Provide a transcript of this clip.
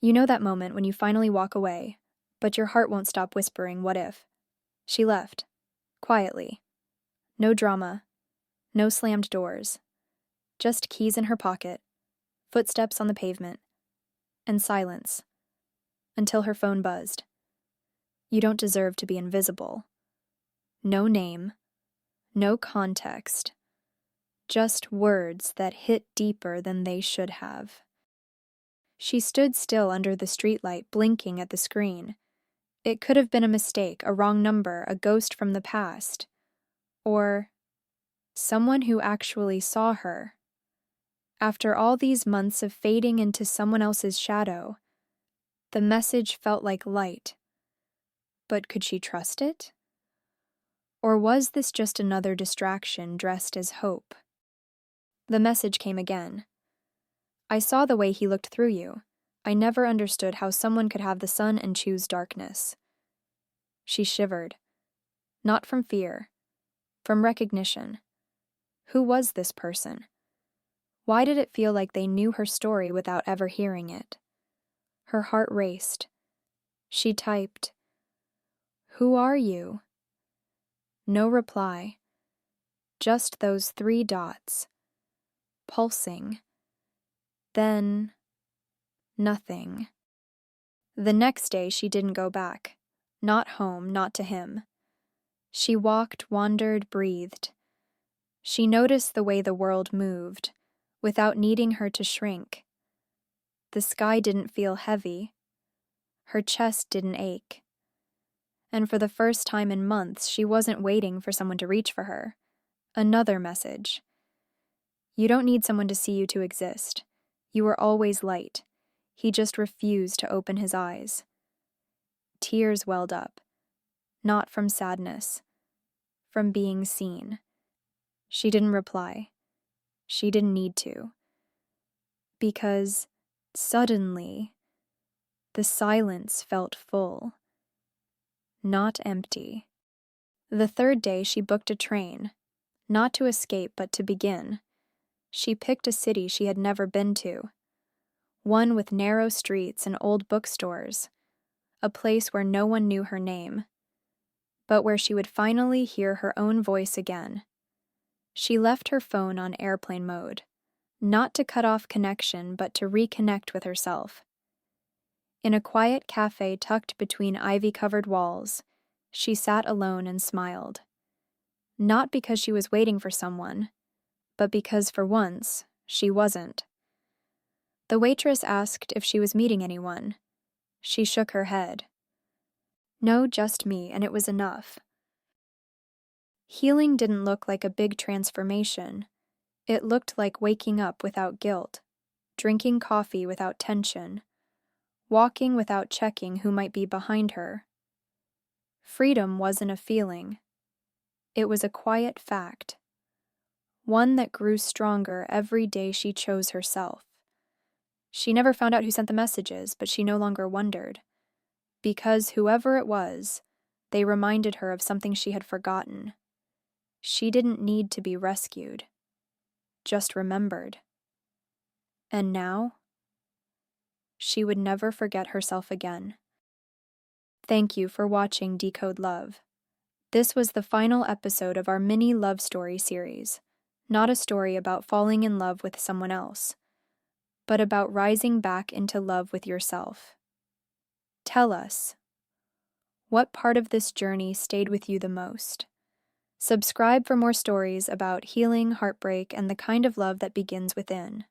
You know that moment when you finally walk away, but your heart won't stop whispering, "What if?" She left. Quietly. No drama. No slammed doors. Just keys in her pocket, footsteps on the pavement, and silence. Until her phone buzzed. You don't deserve to be invisible. No name. No context. Just words that hit deeper than they should have. She stood still under the streetlight, blinking at the screen. It could have been a mistake, a wrong number, a ghost from the past. Or someone who actually saw her. After all these months of fading into someone else's shadow, the message felt like light. But could she trust it? Or was this just another distraction dressed as hope? The message came again. I saw the way he looked through you. I never understood how someone could have the sun and choose darkness. She shivered. Not from fear. From recognition. Who was this person? Why did it feel like they knew her story without ever hearing it? Her heart raced. She typed, "Who are you?" No reply. Just those 3 dots. Pulsing. Then nothing. The next day she didn't go back. Not home, not to him. She walked, wandered, breathed. She noticed the way the world moved, without needing her to shrink. The sky didn't feel heavy. Her chest didn't ache. And for the first time in months, she wasn't waiting for someone to reach for her. Another message. You don't need someone to see you to exist. You were always light. He just refused to open his eyes. Tears welled up. Not from sadness. From being seen. She didn't reply. She didn't need to. Because, suddenly, the silence felt full. Not empty. The 3rd day she booked a train. Not to escape, but to begin. She picked a city she had never been to. One with narrow streets and old bookstores. A place where no one knew her name. But where she would finally hear her own voice again. She left her phone on airplane mode. Not to cut off connection, but to reconnect with herself. In a quiet cafe tucked between ivy-covered walls, she sat alone and smiled. Not because she was waiting for someone, but because for once, she wasn't. The waitress asked if she was meeting anyone. She shook her head. No, just me, and it was enough. Healing didn't look like a big transformation. It looked like waking up without guilt, drinking coffee without tension, walking without checking who might be behind her. Freedom wasn't a feeling. It was a quiet fact. One that grew stronger every day she chose herself. She never found out who sent the messages, but she no longer wondered. Because whoever it was, they reminded her of something she had forgotten. She didn't need to be rescued. Just remembered. And now, she would never forget herself again. Thank you for watching Decode Love. This was the final episode of our mini love story series. Not a story about falling in love with someone else, but about rising back into love with yourself. Tell us, what part of this journey stayed with you the most? Subscribe for more stories about healing, heartbreak, and the kind of love that begins within.